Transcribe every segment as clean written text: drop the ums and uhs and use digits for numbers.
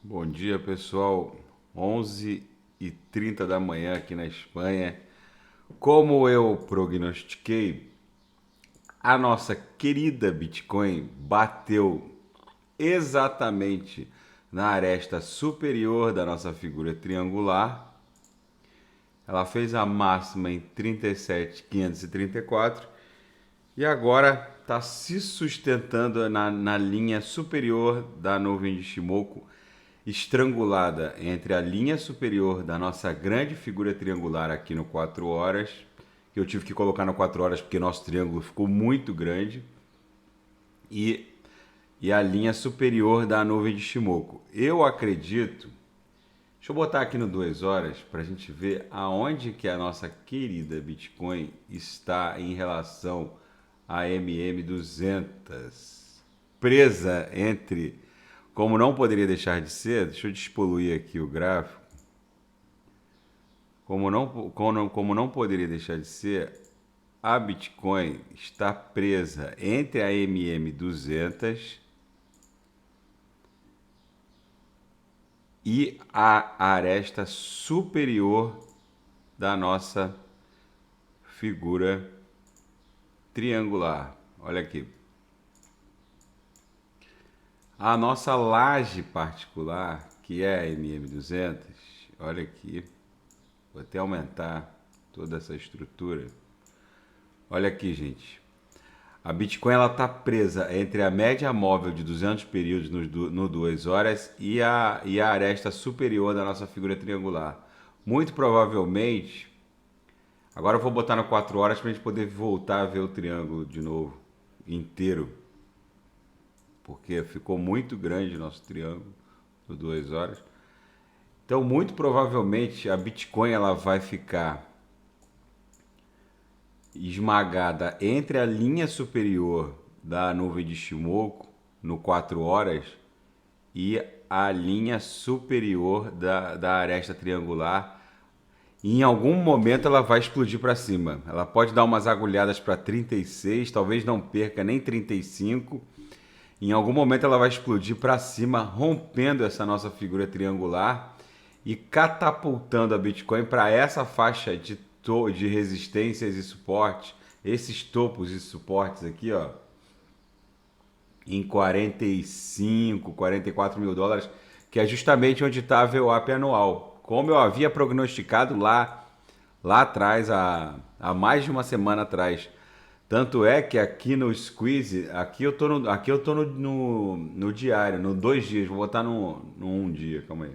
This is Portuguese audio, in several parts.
Bom dia, pessoal. 11h30 da manhã aqui na Espanha. Como eu prognostiquei, a nossa querida Bitcoin bateu exatamente na aresta superior da nossa figura triangular. Ela fez a máxima em 37.534 e agora está se sustentando na linha superior da nuvem de Shimoku, estrangulada entre a linha superior da nossa grande figura triangular aqui no 4 horas, que eu tive que colocar no 4 horas porque nosso triângulo ficou muito grande, e, e a linha superior da nuvem de Shimoku. Eu acredito, deixa eu botar aqui no 2 horas para a gente ver aonde que a nossa querida Bitcoin está em relação a MM200, presa entre, como não poderia deixar de ser, deixa eu despoluir aqui o gráfico, como não poderia deixar de ser, a Bitcoin está presa entre a MM200 e a aresta superior da nossa figura triangular. Olha aqui. A nossa laje particular, que é a MM200, olha aqui, vou até aumentar toda essa estrutura. Olha aqui, gente. A Bitcoin está presa entre a média móvel de 200 períodos no 2 horas e a aresta superior da nossa figura triangular. Muito provavelmente, agora eu vou botar no 4 horas para a gente poder voltar a ver o triângulo de novo, inteiro. Porque ficou muito grande o nosso triângulo no 2 horas. Então, muito provavelmente, a Bitcoin ela vai ficar esmagada entre a linha superior da nuvem de Shimoku no 4 horas e a linha superior da aresta triangular. E em algum momento ela vai explodir para cima. Ela pode dar umas agulhadas para 36, talvez não perca nem 35. Em algum momento ela vai explodir para cima, rompendo essa nossa figura triangular e catapultando a Bitcoin para essa faixa de resistências e suporte, esses topos e suportes aqui, ó, em 45, 44 mil dólares, que é justamente onde está a VWAP anual. Como eu havia prognosticado lá atrás, há mais de uma semana atrás. Tanto é que aqui no Squeeze, aqui eu tô no diário, no 2 dias, vou botar no 1 dia, calma aí.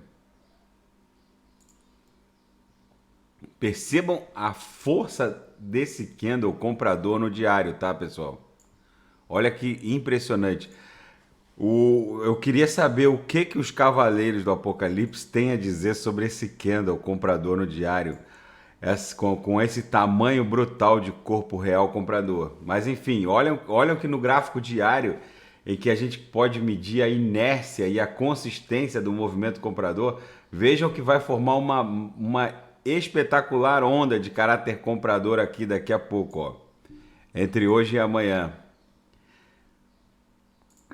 Percebam a força desse candle comprador no diário, tá, pessoal? Olha que impressionante. Eu queria saber o que os cavaleiros do Apocalipse têm a dizer sobre esse candle comprador no diário, com esse tamanho brutal de corpo real comprador. Mas enfim, olham que no gráfico diário, em que a gente pode medir a inércia e a consistência do movimento comprador, vejam que vai formar uma espetacular onda de caráter comprador aqui daqui a pouco, ó, entre hoje e amanhã.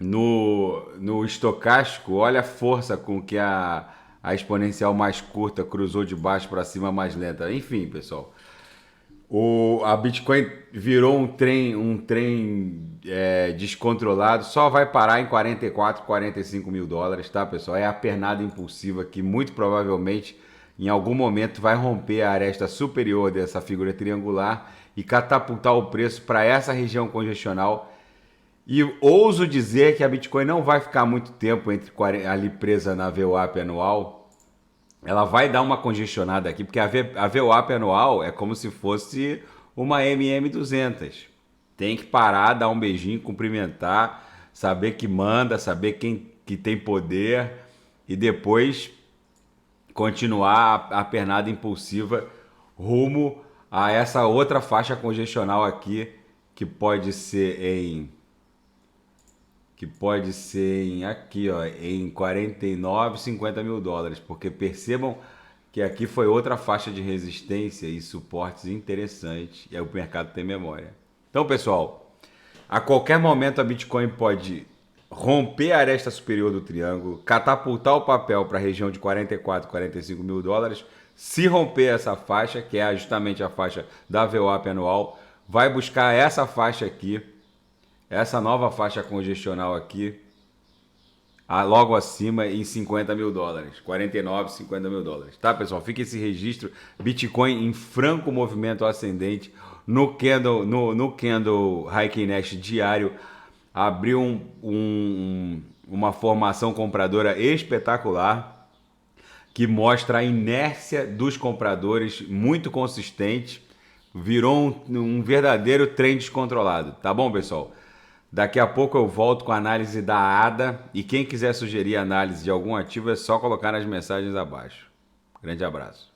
No estocástico, olha a força com que a exponencial mais curta cruzou de baixo para cima mais lenta. Enfim, pessoal, a Bitcoin virou um trem descontrolado, só vai parar em 44, 45 mil dólares, tá, pessoal? É a pernada impulsiva que muito provavelmente em algum momento vai romper a aresta superior dessa figura triangular e catapultar o preço para essa região congestional. E ouso dizer que a Bitcoin não vai ficar muito tempo ali presa na VWAP anual. Ela vai dar uma congestionada aqui, porque a VWAP anual é como se fosse uma MM200. Tem que parar, dar um beijinho, cumprimentar, saber que manda, saber quem que tem poder e depois continuar a pernada impulsiva rumo a essa outra faixa congestional aqui, que pode ser aqui, ó, em 49, 50 mil dólares, porque percebam que aqui foi outra faixa de resistência e suportes interessantes, e aí o mercado tem memória. Então, pessoal, a qualquer momento a Bitcoin pode romper a aresta superior do triângulo, catapultar o papel para a região de 44, 45 mil dólares. Se romper essa faixa, que é justamente a faixa da VWAP anual, vai buscar essa faixa aqui, essa nova faixa congestional aqui, logo acima em 50 mil dólares, 49, 50 mil dólares. Tá, pessoal? Fica esse registro. Bitcoin em franco movimento ascendente no candle High Next diário. Abriu uma formação compradora espetacular que mostra a inércia dos compradores muito consistente. Virou um verdadeiro trem descontrolado. Tá bom, pessoal? Daqui a pouco eu volto com a análise da ADA e quem quiser sugerir análise de algum ativo é só colocar nas mensagens abaixo. Grande abraço.